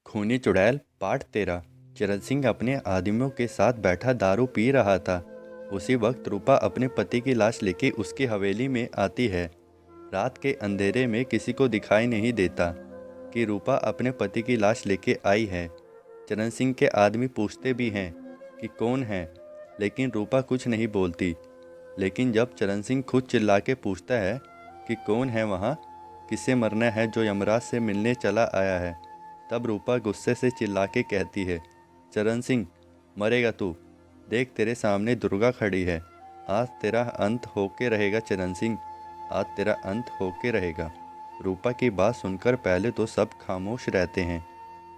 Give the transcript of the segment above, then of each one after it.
खूनी चुड़ैल पार्ट 13। चरण सिंह अपने आदमियों के साथ बैठा दारू पी रहा था। उसी वक्त रूपा अपने पति की लाश लेके उसकी हवेली में आती है। रात के अंधेरे में किसी को दिखाई नहीं देता कि रूपा अपने पति की लाश लेके आई है। चरण सिंह के आदमी पूछते भी हैं कि कौन है, लेकिन रूपा कुछ नहीं बोलती। लेकिन जब चरण सिंह खुद चिल्ला के पूछता है कि कौन है वहाँ, किससे मरना है जो यमराज से मिलने चला आया है, तब रूपा गुस्से से चिल्ला के कहती है, चरण सिंह मरेगा तू। देख तेरे सामने दुर्गा खड़ी है। आज तेरा अंत होके रहेगा चरण सिंह, आज तेरा अंत होके रहेगा। रूपा की बात सुनकर पहले तो सब खामोश रहते हैं,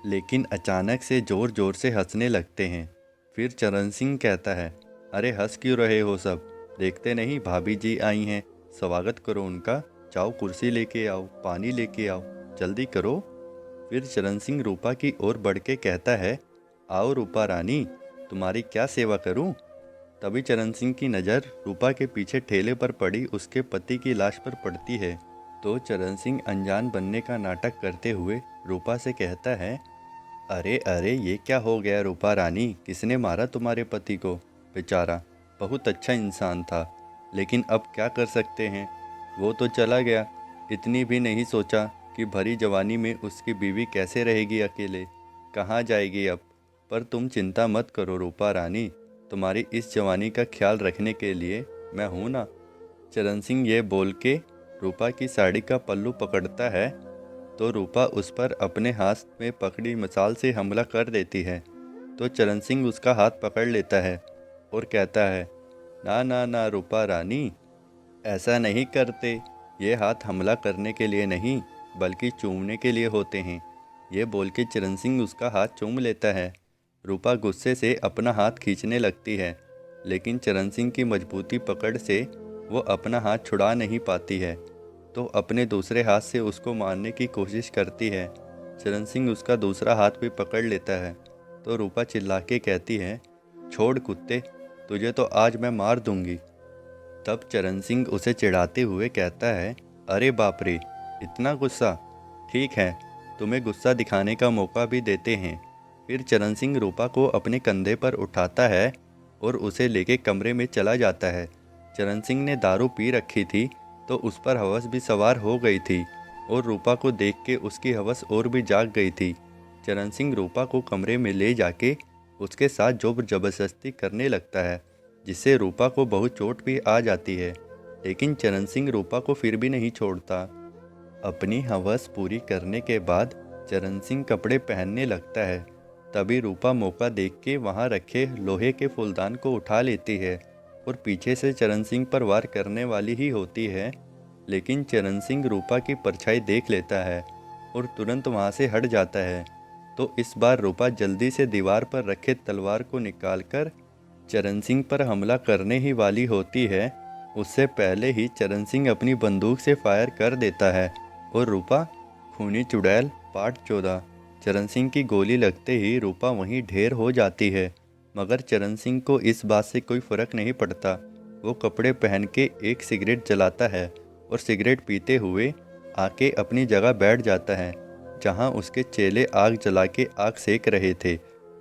लेकिन अचानक से ज़ोर ज़ोर से हंसने लगते हैं। फिर चरण सिंह कहता है, अरे हंस क्यों रहे हो सब? देखते नहीं भाभी जी आई हैं, स्वागत करो उनका। जाओ कुर्सी लेके आओ, पानी लेके आओ, जल्दी करो। फिर चरण सिंह रूपा की ओर बढ़ के कहता है, आओ रूपा रानी, तुम्हारी क्या सेवा करूं? तभी चरण सिंह की नज़र रूपा के पीछे ठेले पर पड़ी उसके पति की लाश पर पड़ती है। तो चरण सिंह अनजान बनने का नाटक करते हुए रूपा से कहता है, अरे अरे ये क्या हो गया रूपा रानी, किसने मारा तुम्हारे पति को? बेचारा बहुत अच्छा इंसान था, लेकिन अब क्या कर सकते हैं, वो तो चला गया। इतनी भी नहीं सोचा कि भरी जवानी में उसकी बीवी कैसे रहेगी अकेले, कहाँ जाएगी अब। पर तुम चिंता मत करो रूपा रानी, तुम्हारी इस जवानी का ख्याल रखने के लिए मैं हूँ ना। चरण सिंह ये बोल के रूपा की साड़ी का पल्लू पकड़ता है, तो रूपा उस पर अपने हाथ में पकड़ी मसाल से हमला कर देती है। तो चरण सिंह उसका हाथ पकड़ लेता है और कहता है, ना ना ना रूपा रानी, ऐसा नहीं करते। ये हाथ हमला करने के लिए नहीं, बल्कि चूमने के लिए होते हैं। ये बोल के चरण सिंह उसका हाथ चूम लेता है। रूपा गुस्से से अपना हाथ खींचने लगती है, लेकिन चरण सिंह की मजबूती पकड़ से वो अपना हाथ छुड़ा नहीं पाती है, तो अपने दूसरे हाथ से उसको मारने की कोशिश करती है। चरण सिंह उसका दूसरा हाथ भी पकड़ लेता है। तो रूपा चिल्ला के कहती है, छोड़ कुत्ते, तुझे तो आज मैं मार दूंगी। तब चरण सिंह उसे चिढ़ाते हुए कहता है, अरे बाप रे, इतना गुस्सा? ठीक है, तुम्हें गुस्सा दिखाने का मौका भी देते हैं। फिर चरण सिंह रूपा को अपने कंधे पर उठाता है और उसे लेके कमरे में चला जाता है। चरण सिंह ने दारू पी रखी थी, तो उस पर हवस भी सवार हो गई थी और रूपा को देख के उसकी हवस और भी जाग गई थी। चरण सिंह रूपा को कमरे में ले जाके उसके साथ जोर जबरदस्ती करने लगता है, जिससे रूपा को बहुत चोट भी आ जाती है। लेकिन चरण सिंह रूपा को फिर भी नहीं छोड़ता। अपनी हवस पूरी करने के बाद चरण सिंह कपड़े पहनने लगता है। तभी रूपा मौका देख के वहाँ रखे लोहे के फूलदान को उठा लेती है और पीछे से चरण सिंह पर वार करने वाली ही होती है। लेकिन चरण सिंह रूपा की परछाई देख लेता है और तुरंत वहाँ से हट जाता है। तो इस बार रूपा जल्दी से दीवार पर रखे तलवार को निकालकर चरण सिंह पर हमला करने ही वाली होती है। उससे पहले ही चरण सिंह अपनी बंदूक से फायर कर देता है और रूपा। खूनी चुड़ैल पार्ट 14। चरण सिंह की गोली लगते ही रूपा वहीं ढेर हो जाती है, मगर चरण सिंह को इस बात से कोई फर्क नहीं पड़ता। वो कपड़े पहन के एक सिगरेट जलाता है और सिगरेट पीते हुए आके अपनी जगह बैठ जाता है, जहाँ उसके चेले आग जला के आग सेक रहे थे।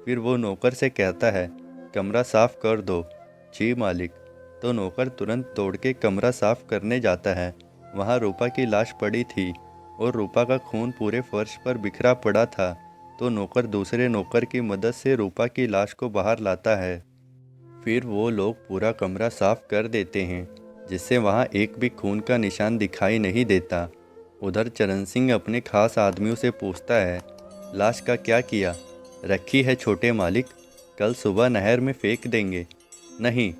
फिर वो नौकर से कहता है, कमरा साफ कर दो। जी मालिक। तो नौकर तुरंत दौड़ के कमरा साफ करने जाता है। वहाँ रूपा की लाश पड़ी थी और रूपा का खून पूरे फर्श पर बिखरा पड़ा था। तो नौकर दूसरे नौकर की मदद से रूपा की लाश को बाहर लाता है। फिर वो लोग पूरा कमरा साफ कर देते हैं, जिससे वहाँ एक भी खून का निशान दिखाई नहीं देता। उधर चरण सिंह अपने खास आदमियों से पूछता है, लाश का क्या किया? रखी है छोटे मालिक, कल सुबह नहर में फेंक देंगे। नहीं,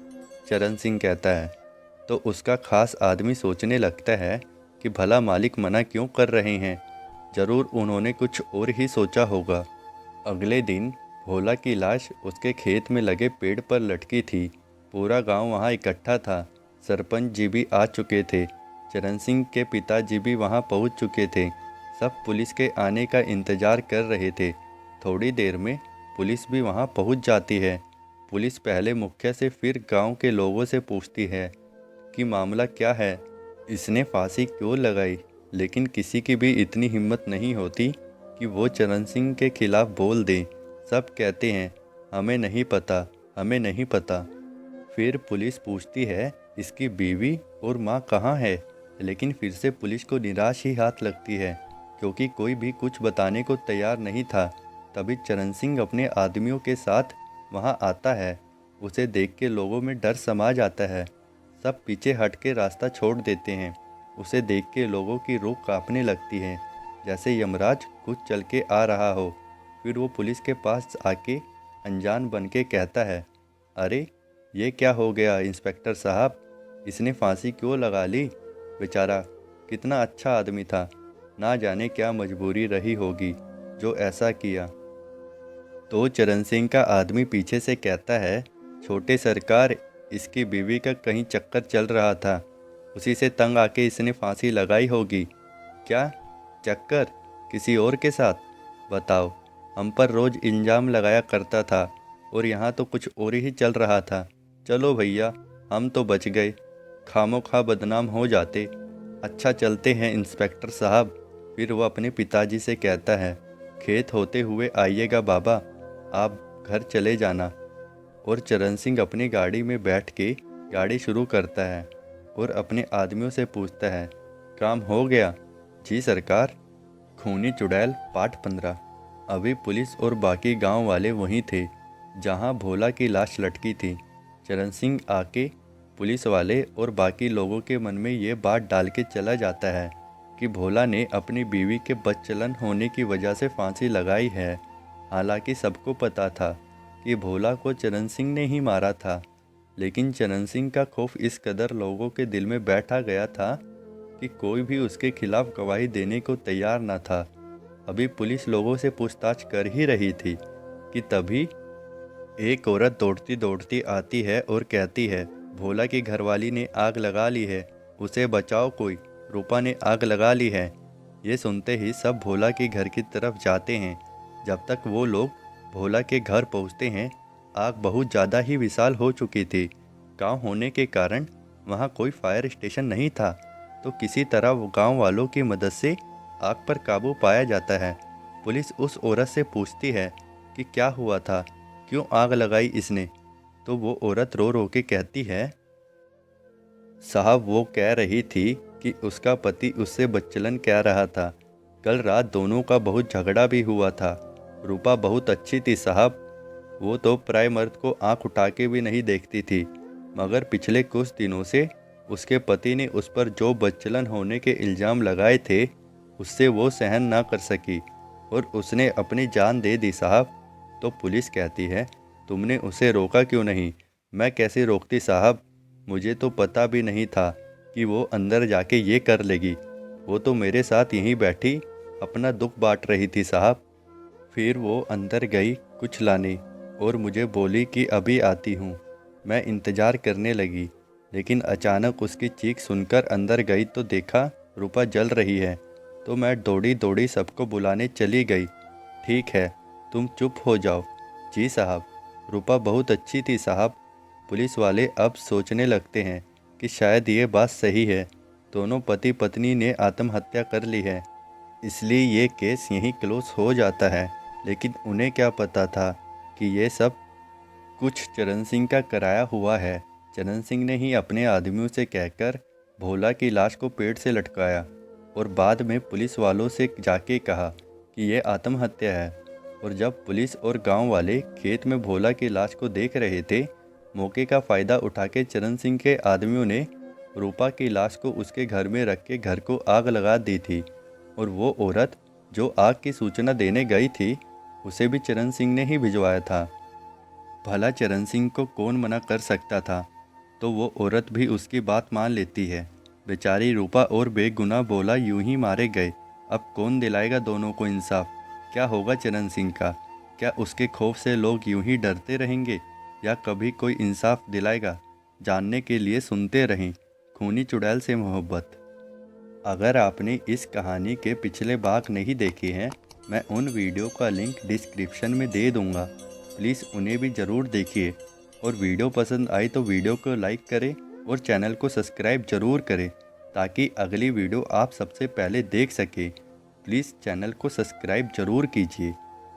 चरण सिंह कहता है। तो उसका खास आदमी सोचने लगता है कि भला मालिक मना क्यों कर रहे हैं, जरूर उन्होंने कुछ और ही सोचा होगा। अगले दिन भोला की लाश उसके खेत में लगे पेड़ पर लटकी थी। पूरा गांव वहां इकट्ठा था। सरपंच जी भी आ चुके थे। चरण सिंह के पिताजी भी वहां पहुंच चुके थे। सब पुलिस के आने का इंतजार कर रहे थे। थोड़ी देर में पुलिस भी वहां पहुंच जाती है। पुलिस पहले मुखिया से फिर गांव के लोगों से पूछती है कि मामला क्या है, इसने फांसी क्यों लगाई। लेकिन किसी की भी इतनी हिम्मत नहीं होती कि वो चरण सिंह के खिलाफ बोल दें। सब कहते हैं हमें नहीं पता, हमें नहीं पता। फिर पुलिस पूछती है इसकी बीवी और माँ कहाँ है, लेकिन फिर से पुलिस को निराश ही हाथ लगती है क्योंकि कोई भी कुछ बताने को तैयार नहीं था। तभी चरण सिंह अपने आदमियों के साथ वहाँ आता है। उसे देख के लोगों में डर समा जाता है। सब पीछे हट के रास्ता छोड़ देते हैं। उसे देख के लोगों की रूह कांपने लगती है, जैसे यमराज खुद चल के आ रहा हो। फिर वो पुलिस के पास आके अनजान बन के कहता है, अरे ये क्या हो गया इंस्पेक्टर साहब, इसने फांसी क्यों लगा ली? बेचारा कितना अच्छा आदमी था, ना जाने क्या मजबूरी रही होगी जो ऐसा किया। तो चरण सिंह का आदमी पीछे से कहता है, छोटे सरकार, इसकी बीवी का कहीं चक्कर चल रहा था, उसी से तंग आके इसने फांसी लगाई होगी। क्या चक्कर? किसी और के साथ? बताओ, हम पर रोज इल्ज़ाम लगाया करता था और यहाँ तो कुछ और ही चल रहा था। चलो भैया, हम तो बच गए, खामोखा बदनाम हो जाते। अच्छा चलते हैं इंस्पेक्टर साहब। फिर वो अपने पिताजी से कहता है, खेत होते हुए आइएगा बाबा, आप घर चले जाना। और चरण सिंह अपनी गाड़ी में बैठ के गाड़ी शुरू करता है और अपने आदमियों से पूछता है, काम हो गया? जी सरकार। खूनी चुड़ैल पार्ट 15। अभी पुलिस और बाकी गांव वाले वहीं थे जहां भोला की लाश लटकी थी। चरण सिंह आके पुलिस वाले और बाकी लोगों के मन में ये बात डाल के चला जाता है कि भोला ने अपनी बीवी के बदचलन होने की वजह से फांसी लगाई है। हालांकि सबको पता था कि भोला को चरण सिंह ने ही मारा था, लेकिन चरण सिंह का खौफ इस कदर लोगों के दिल में बैठा गया था कि कोई भी उसके खिलाफ गवाही देने को तैयार न था। अभी पुलिस लोगों से पूछताछ कर ही रही थी कि तभी एक औरत दौड़ती दौड़ती आती है और कहती है, भोला की घरवाली ने आग लगा ली है, उसे बचाओ कोई, रूपा ने आग लगा ली है। ये सुनते ही सब भोला के घर की तरफ जाते हैं। जब तक वो लोग भोला के घर पहुंचते हैं, आग बहुत ज़्यादा ही विशाल हो चुकी थी। गांव होने के कारण वहां कोई फायर स्टेशन नहीं था, तो किसी तरह वो गांव वालों की मदद से आग पर काबू पाया जाता है। पुलिस उस औरत से पूछती है कि क्या हुआ था, क्यों आग लगाई इसने? तो वो औरत रो रो के कहती है, साहब वो कह रही थी कि उसका पति उससे बदचलन कह रहा था। कल रात दोनों का बहुत झगड़ा भी हुआ था। रूपा बहुत अच्छी थी साहब, वो तो पराये मर्द को आंख उठा के भी नहीं देखती थी, मगर पिछले कुछ दिनों से उसके पति ने उस पर जो बदचलन होने के इल्ज़ाम लगाए थे, उससे वो सहन ना कर सकी और उसने अपनी जान दे दी साहब। तो पुलिस कहती है, तुमने उसे रोका क्यों नहीं? मैं कैसे रोकती साहब, मुझे तो पता भी नहीं था कि वो अंदर जाके ये कर लेगी। वो तो मेरे साथ यहीं बैठी अपना दुख बांट रही थी साहब। फिर वो अंदर गई कुछ लाने और मुझे बोली कि अभी आती हूँ। मैं इंतज़ार करने लगी, लेकिन अचानक उसकी चीख सुनकर अंदर गई तो देखा रूपा जल रही है। तो मैं दौड़ी दौड़ी सबको बुलाने चली गई। ठीक है, तुम चुप हो जाओ। जी साहब, रूपा बहुत अच्छी थी साहब। पुलिस वाले अब सोचने लगते हैं कि शायद ये बात सही है, दोनों पति पत्नी ने आत्महत्या कर ली है, इसलिए ये केस यहीं क्लोज हो जाता है। लेकिन उन्हें क्या पता था कि ये सब कुछ चरण सिंह का कराया हुआ है। चरण सिंह ने ही अपने आदमियों से कहकर भोला की लाश को पेड़ से लटकाया और बाद में पुलिस वालों से जाके कहा कि ये आत्महत्या है। और जब पुलिस और गांव वाले खेत में भोला की लाश को देख रहे थे, मौके का फ़ायदा उठा के चरण सिंह के आदमियों ने रूपा की लाश को उसके घर में रख के घर को आग लगा दी थी। और वो औरत जो आग की सूचना देने गई थी, उसे भी चरण सिंह ने ही भिजवाया था। भला चरण सिंह को कौन मना कर सकता था, तो वो औरत भी उसकी बात मान लेती है। बेचारी रूपा और बेगुनाह भोला यूं ही मारे गए। अब कौन दिलाएगा दोनों को इंसाफ? क्या होगा चरण सिंह का? क्या उसके खौफ से लोग यूं ही डरते रहेंगे या कभी कोई इंसाफ दिलाएगा? जानने के लिए सुनते रहें खूनी चुड़ैल से मोहब्बत। अगर आपने इस कहानी के पिछले भाग नहीं देखे हैं, मैं उन वीडियो का लिंक डिस्क्रिप्शन में दे दूंगा। प्लीज़ उन्हें भी ज़रूर देखिए और वीडियो पसंद आई तो वीडियो को लाइक करें और चैनल को सब्सक्राइब ज़रूर करें ताकि अगली वीडियो आप सबसे पहले देख सकें। प्लीज़ चैनल को सब्सक्राइब ज़रूर कीजिए।